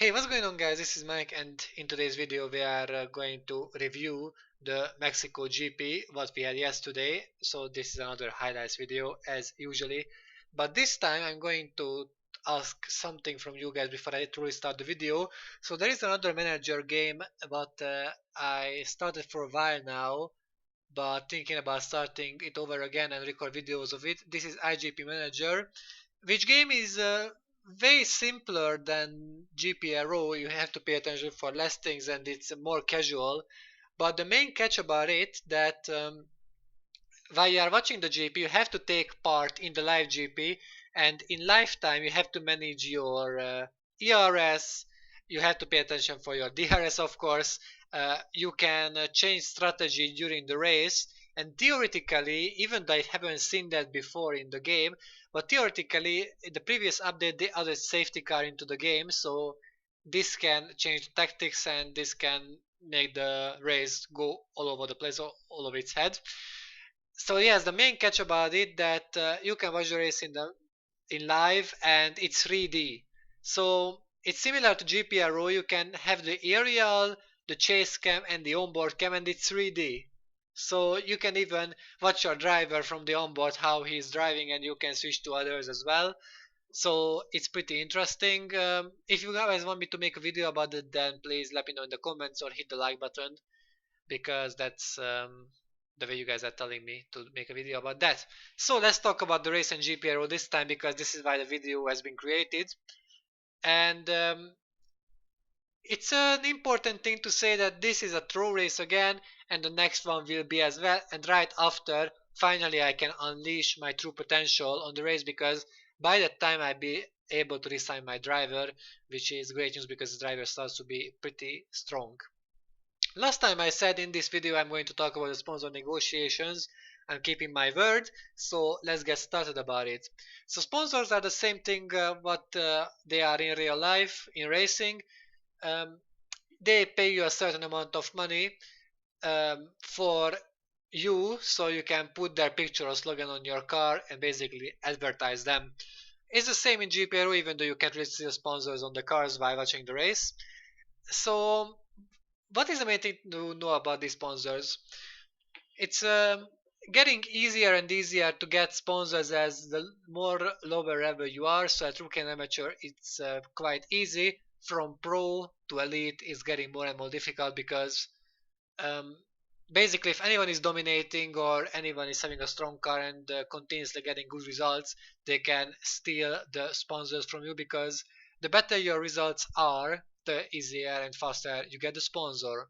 Hey, what's going on, guys? This is Mike, and in today's video, we are going to review the Mexico GP, what we had yesterday. So, this is another highlights video, as usually. But this time, I'm going to ask something from you guys before I truly start the video. So, there is another manager game, but I started for a while now, but thinking about starting it over again and record videos of it. This is IGP Manager, which game is way simpler than GPRO. You have to pay attention for less things and it's more casual. But the main catch about it that while you are watching the GP, you have to take part in the live GP, and in lifetime you have to manage your ERS. You have to pay attention for your DRS, of course. You can change strategy during the race, and theoretically, even though I haven't seen that before in the game, but theoretically, in the previous update they added safety car into the game, so this can change tactics and this can make the race go all over the place, all over its head. So yes, the main catch about it that you can watch the race in live and it's 3D. So it's similar to GPRO. You can have the aerial, the chase cam, and the onboard cam, and it's 3D. So you can even watch your driver from the onboard how he's driving, and you can switch to others as well. So it's pretty interesting. If you guys want me to make a video about it, then please let me know in the comments or hit the like button because that's the way you guys are telling me to make a video about that. So let's talk about the race and GPRO this time because this is why the video has been created. And it's an important thing to say that this is a throw race again, and the next one will be as well. And right after, finally, I can unleash my true potential on the race because by that time I'll be able to resign my driver, which is great news because the driver starts to be pretty strong. Last time I said in this video I'm going to talk about the sponsor negotiations. I'm keeping my word, so let's get started about it. So sponsors are the same thing what they are in real life in racing. Um, they pay you a certain amount of money for you, so you can put their picture or slogan on your car and basically advertise them. It's the same in GPRO, even though you can't really see the sponsors on the cars while watching the race. So what is the main thing to know about these sponsors? It's getting easier and easier to get sponsors as the more lower level you are. So at rookie and amateur, it's quite easy. From pro to elite, it's getting more and more difficult because um, basically, if anyone is dominating or anyone is having a strong car and continuously getting good results, they can steal the sponsors from you because the better your results are, the easier and faster you get the sponsor.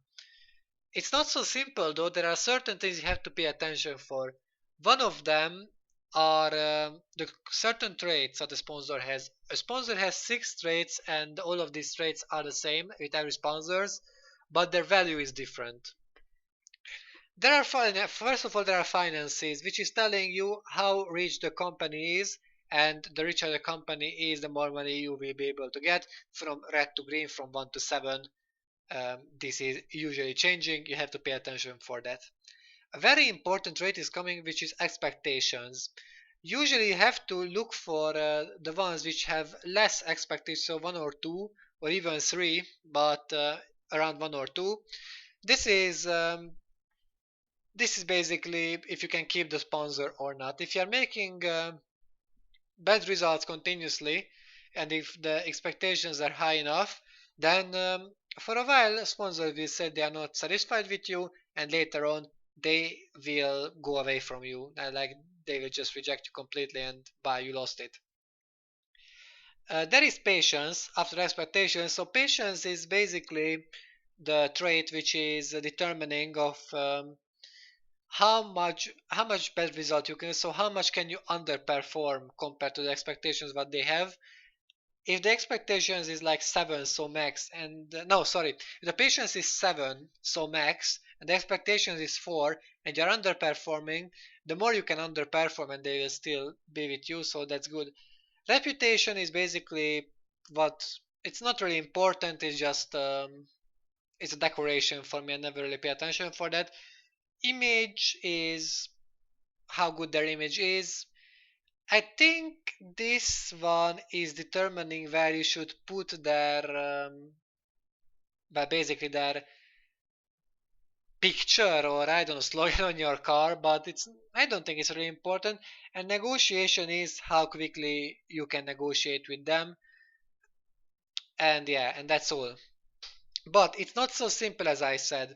It's not so simple though. There are certain things you have to pay attention for. One of them are the certain traits that a sponsor has. A sponsor has 6 traits, and all of these traits are the same with every sponsors, but their value is different. There are first of all there are finances, which is telling you how rich the company is, and the richer the company is, the more money you will be able to get from red to green, from 1 to 7. This is usually changing. You have to pay attention for that. A very important trait is coming, which is expectations. Usually, you have to look for the ones which have less expectations, so 1 or 2, or even 3, but around 1 or 2. This is this is basically if you can keep the sponsor or not. If you are making bad results continuously, and if the expectations are high enough, then for a while sponsors will say they are not satisfied with you, and later on they will go away from you, and like they will just reject you completely, and bye, you lost it. There is patience after expectations. So patience is basically the trait which is determining of how much bad result you can, so how much can you underperform compared to the expectations what they have. If the expectations is like 7, so max, and no, sorry, if the patience is 7, so max, and the expectations is 4, and you're underperforming, the more you can underperform and they will still be with you, so that's good. Reputation is basically what, it's not really important, it's just it's a decoration for me. I never really pay attention for that. Image is how good their image is. I think this one is determining where you should put their, basically their picture or I don't know slogan on your car, but it's I don't think it's really important. And negotiation is how quickly you can negotiate with them, and yeah, and that's all. But it's not so simple as I said.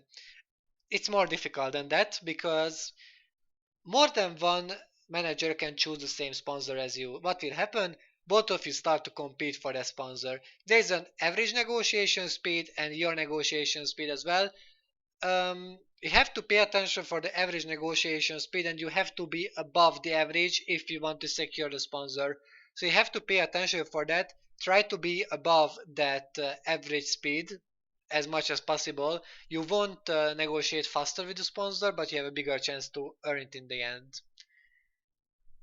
It's more difficult than that because more than one manager can choose the same sponsor as you. What will happen? Both of you start to compete for that sponsor. There's an average negotiation speed and your negotiation speed as well. You have to pay attention for the average negotiation speed and you have to be above the average if you want to secure the sponsor. So you have to pay attention for that. Try to be above that average speed as much as possible. You won't negotiate faster with the sponsor, but you have a bigger chance to earn it in the end.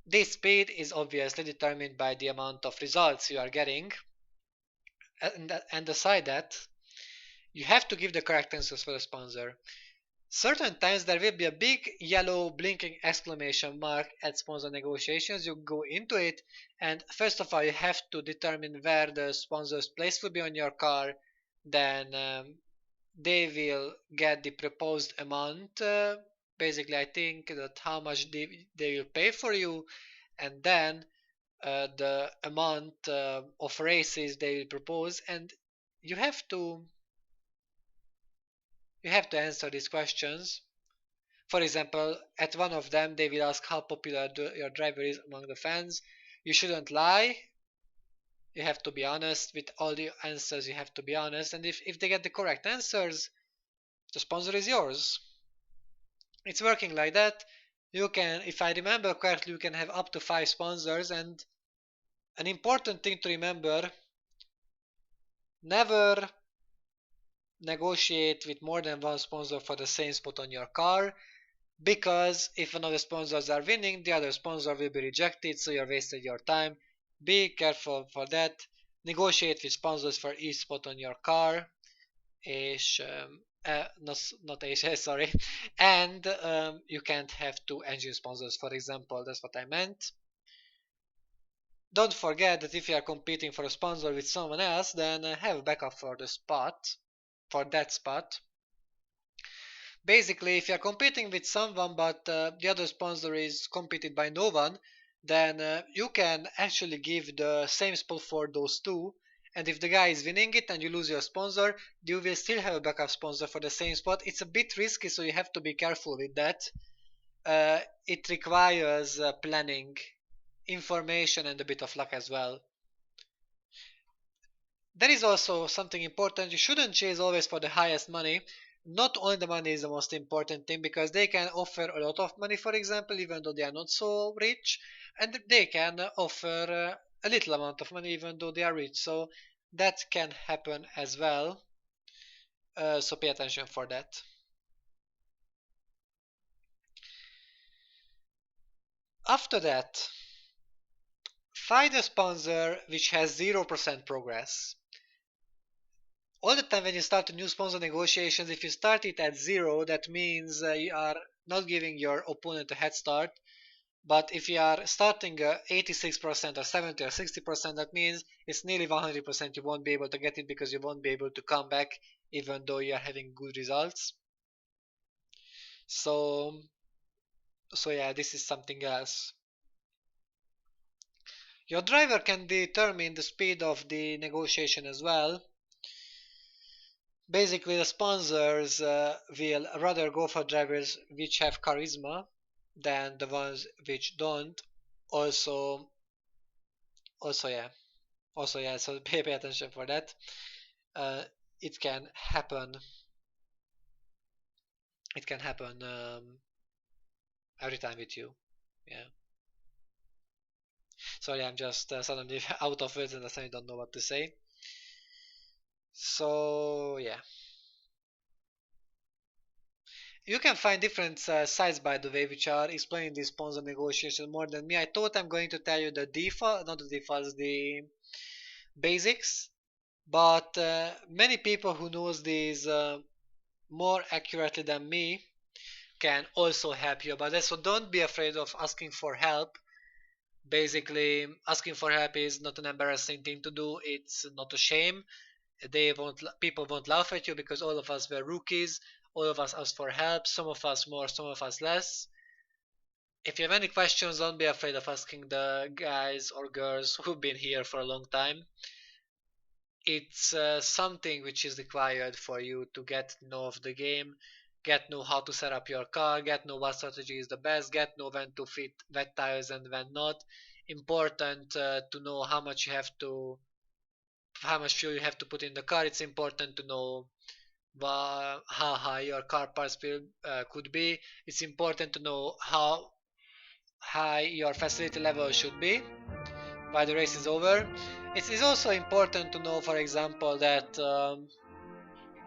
This speed is obviously determined by the amount of results you are getting. And aside that, you have to give the correct answers for the sponsor. Certain times there will be a big yellow blinking exclamation mark at sponsor negotiations. You go into it, and first of all, you have to determine where the sponsor's place will be on your car. Then they will get the proposed amount. Basically, I think that how much they will pay for you, and then the amount of races they will propose, and you have to you have to answer these questions. For example, at one of them, they will ask how popular your driver is among the fans. You shouldn't lie. You have to be honest with all the answers. You have to be honest, and if they get the correct answers, the sponsor is yours. It's working like that. You can, if I remember correctly, you can have up to 5 sponsors. And an important thing to remember: never negotiate with more than one sponsor for the same spot on your car. Because if one of the sponsors are winning, the other sponsor will be rejected, so you're wasting your time. Be careful for that. Negotiate with sponsors for each spot on your car. És, not és, sorry. And you can't have 2 engine sponsors, for example. That's what I meant. Don't forget that if you are competing for a sponsor with someone else, then have a backup for the spot, for that spot. Basically, if you're competing with someone but the other sponsor is competed by no one, then you can actually give the same spot for those two. And if the guy is winning it and you lose your sponsor, you will still have a backup sponsor for the same spot. It's a bit risky, so you have to be careful with that. It requires planning, information, and a bit of luck as well. There is also something important. You shouldn't chase always for the highest money. Not only the money is the most important thing because they can offer a lot of money, for example, even though they are not so rich, and they can offer a little amount of money even though they are rich. So that can happen as well. So pay attention for that. After that, find a sponsor which has 0% progress. All the time when you start a new sponsor negotiations, if you start it at 0, that means you are not giving your opponent a head start. But if you are starting 86% or 70 or 60%, that means it's nearly 100% you won't be able to get it because you won't be able to come back even though you are having good results. So, so yeah, this is something else. Your driver can determine the speed of the negotiation as well. Basically, the sponsors will rather go for drivers which have charisma than the ones which don't. Also, yeah, so pay attention for that. Uh, it can happen. It can happen every time with you. Yeah. Sorry, I'm just suddenly out of words and I suddenly don't know what to say. So yeah. You can find different sites, by the way, which are explaining the sponsor negotiation more than me. I thought I'm going to tell you the default, not the defaults, the basics, but many people who knows these more accurately than me can also help you about that. So don't be afraid of asking for help Basically, asking for help is not an embarrassing thing to do. It's not a shame. People won't laugh at you because all of us were rookies. All of us asked for help. Some of us more, some of us less. If you have any questions, don't be afraid of asking the guys or girls who've been here for a long time. It's something which is required for you to get to know of the game, get know how to set up your car, get know what strategy is the best, get know when to fit wet tires and when not. Important to know how much fuel you have to put in the car. It's important to know how high your car parts could be. It's important to know how high your facility level should be while the race is over. It is also important to know, for example, that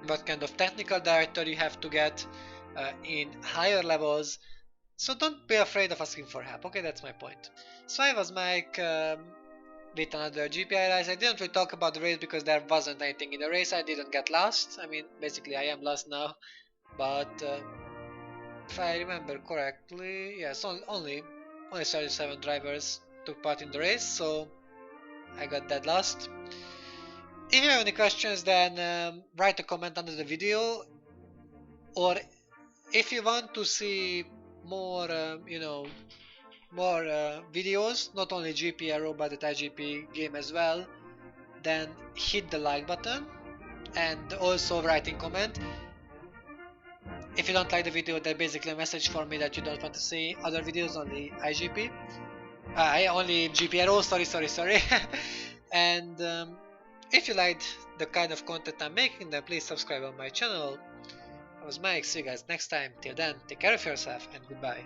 what kind of technical director you have to get in higher levels. So don't be afraid of asking for help. Okay, that's my point. So I was Mike with another GPI race. I didn't really talk about the race because there wasn't anything in the race. I didn't get lost. I mean, basically I am lost now. But if I remember correctly, yes, only 37 drivers took part in the race, so I got dead last. If you have any questions, then write a comment under the video, or if you want to see more, more videos, not only GPRO but the TGP game as well, then hit the like button and also write in comment. If you don't like the video, that's basically a message for me that you don't want to see other videos, only IGP. Only GPRO, sorry. And if you liked the kind of content I'm making, then please subscribe on my channel. I was Mike, see you guys next time. Till then, take care of yourself and goodbye.